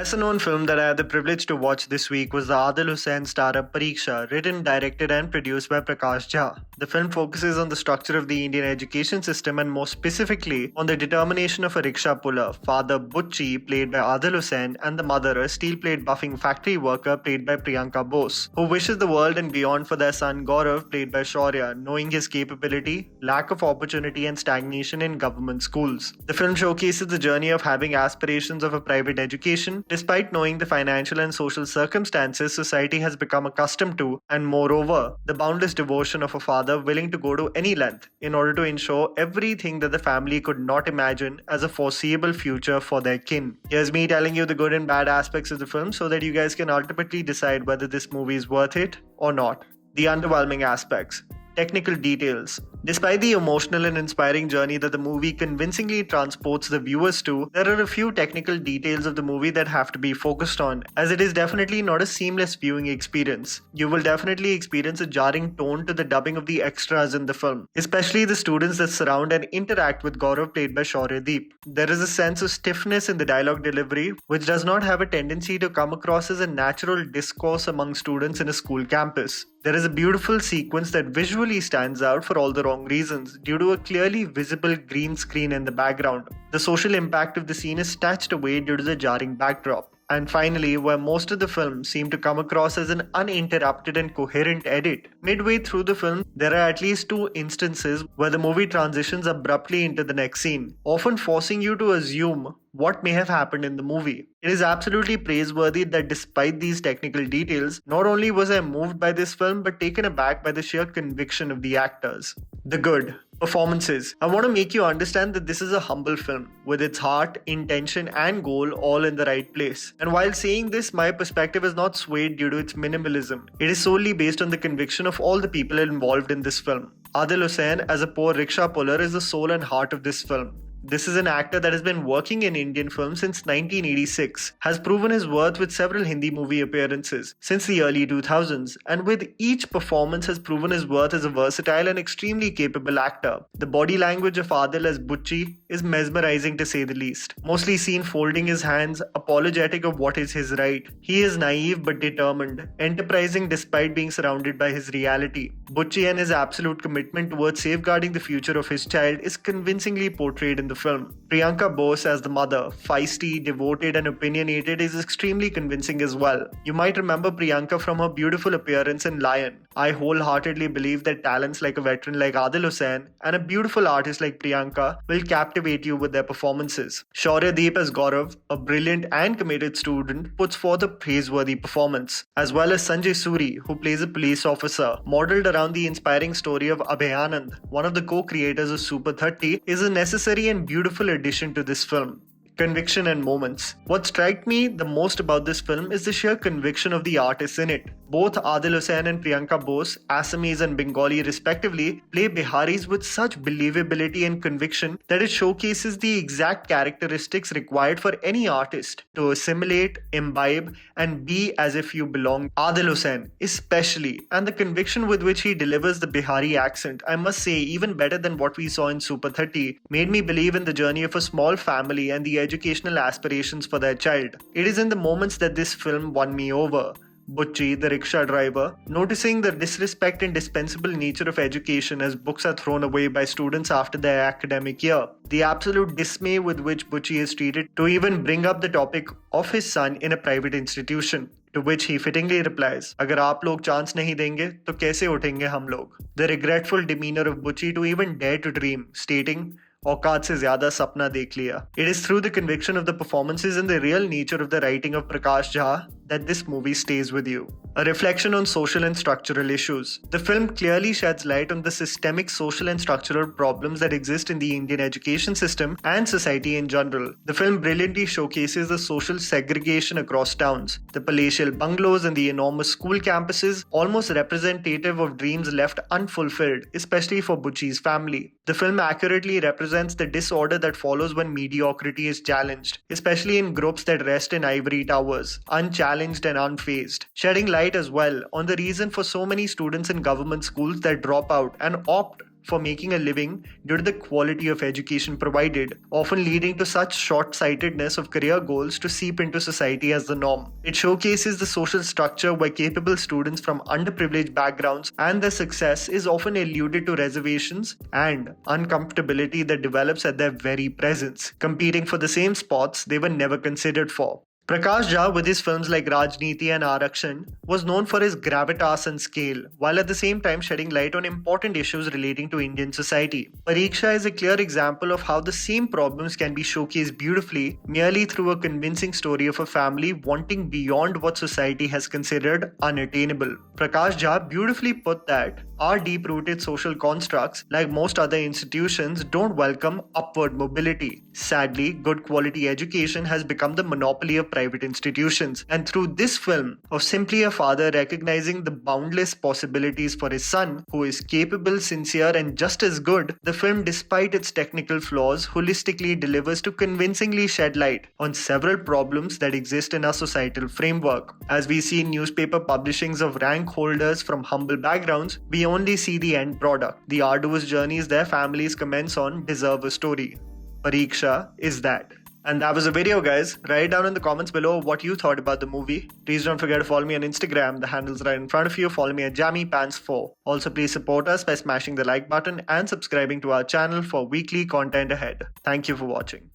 lesser known film that I had the privilege to watch this week was the Adil Hussain starrer Pareeksha, written, directed, and produced by Prakash Jha. The film focuses on the structure of the Indian education system and more specifically on the determination of a rickshaw puller, Father Butchi, played by Adil Hussain, and the mother, a steel plate buffing factory worker, played by Priyanka Bose, who wishes the world and beyond for their son Gaurav, played by Shaurya, knowing his capability, lack of opportunity, and stagnation in government schools. The film showcases the journey of having aspirations of a private education, despite knowing the financial and social circumstances society has become accustomed to, and moreover, the boundless devotion of a father willing to go to any length in order to ensure everything that the family could not imagine as a foreseeable future for their kin. Here's me telling you the good and bad aspects of the film so that you guys can ultimately decide whether this movie is worth it or not. The underwhelming aspects. Technical details. Despite the emotional and inspiring journey that the movie convincingly transports the viewers to, there are a few technical details of the movie that have to be focused on, as it is definitely not a seamless viewing experience. You will definitely experience a jarring tone to the dubbing of the extras in the film, especially the students that surround and interact with Gaurav, played by Shaurya. There is a sense of stiffness in the dialogue delivery, which does not have a tendency to come across as a natural discourse among students in a school campus. There is a beautiful sequence that visually stands out for all the wrong reasons due to a clearly visible green screen in the background. The social impact of the scene is snatched away due to the jarring backdrop. And finally, where most of the film seemed to come across as an uninterrupted and coherent edit. Midway through the film, there are at least two instances where the movie transitions abruptly into the next scene, often forcing you to assume what may have happened in the movie. It is absolutely praiseworthy that despite these technical details, not only was I moved by this film but taken aback by the sheer conviction of the actors. The good. Performances. I want to make you understand that this is a humble film, with its heart, intention, and goal all in the right place. And while saying this, my perspective is not swayed due to its minimalism. It is solely based on the conviction of all the people involved in this film. Adil Hussain, as a poor rickshaw puller, is the soul and heart of this film. This is an actor that has been working in Indian films since 1986, has proven his worth with several Hindi movie appearances since the early 2000s, and with each performance has proven his worth as a versatile and extremely capable actor. The body language of Adil as Butchi is mesmerizing to say the least. Mostly seen folding his hands, apologetic of what is his right. He is naive but determined, enterprising despite being surrounded by his reality. Butchi and his absolute commitment towards safeguarding the future of his child is convincingly portrayed in the film. Priyanka Bose as the mother, feisty, devoted, and opinionated, is extremely convincing as well. You might remember Priyanka from her beautiful appearance in Lion. I wholeheartedly believe that talents like a veteran like Adil Hussain and a beautiful artist like Priyanka will captivate you with their performances. Shaurya as Gaurav, a brilliant and committed student, puts forth a praiseworthy performance, as well as Sanjay Suri, who plays a police officer, modeled around the inspiring story of Abhay, one of the co-creators of Super 30, is a necessary and beautiful addition to this film. Conviction and moments. What struck me the most about this film is the sheer conviction of the artists in it. Both Adil Hussain and Priyanka Bose, Assamese and Bengali respectively, play Biharis with such believability and conviction that it showcases the exact characteristics required for any artist to assimilate, imbibe, and be as if you belong. Adil Hussain, especially, and the conviction with which he delivers the Bihari accent, I must say, even better than what we saw in Super 30, made me believe in the journey of a small family and the educational aspirations for their child. It is in the moments that this film won me over. Butchi, the rickshaw driver, noticing the disrespect and dispensable nature of education as books are thrown away by students after their academic year. The absolute dismay with which Butchi is treated to even bring up the topic of his son in a private institution. To which he fittingly replies, "Agar aap log chance nahi denge, to kaise uthenge hum log?" The regretful demeanor of Butchi to even dare to dream, stating, औकात से ज़्यादा सपना देख लिया. It is through the conviction of the performances and the real nature of the writing of Prakash Jha that this movie stays with you. A reflection on social and structural issues. The film clearly sheds light on the systemic social and structural problems that exist in the Indian education system and society in general. The film brilliantly showcases the social segregation across towns, the palatial bungalows and the enormous school campuses, almost representative of dreams left unfulfilled, especially for Butchi's family. The film accurately represents the disorder that follows when mediocrity is challenged, especially in groups that rest in ivory towers, unchallenged and unfazed, shedding light as well on the reason for so many students in government schools that drop out and opt for making a living due to the quality of education provided, often leading to such short-sightedness of career goals to seep into society as the norm. It showcases the social structure where capable students from underprivileged backgrounds and their success is often alluded to reservations and uncomfortability that develops at their very presence, competing for the same spots they were never considered for. Prakash Jha, with his films like Rajniti and Arakshan, was known for his gravitas and scale, while at the same time shedding light on important issues relating to Indian society. Pareeksha is a clear example of how the same problems can be showcased beautifully merely through a convincing story of a family wanting beyond what society has considered unattainable. Prakash Jha beautifully put that our deep-rooted social constructs, like most other institutions, don't welcome upward mobility. Sadly, good quality education has become the monopoly of private institutions, and through this film of simply a father recognizing the boundless possibilities for his son, who is capable, sincere, and just as good, the film, despite its technical flaws, holistically delivers to convincingly shed light on several problems that exist in our societal framework. As we see in newspaper publishings of rank holders from humble backgrounds, we only see the end product. The arduous journeys their families commence on deserve a story. Pareeksha is that. And that was the video, guys. Write down in the comments below what you thought about the movie. Please don't forget to follow me on Instagram. The handle's right in front of you. Follow me at JammyPants4. Also, please support us by smashing the like button and subscribing to our channel for weekly content ahead. Thank you for watching.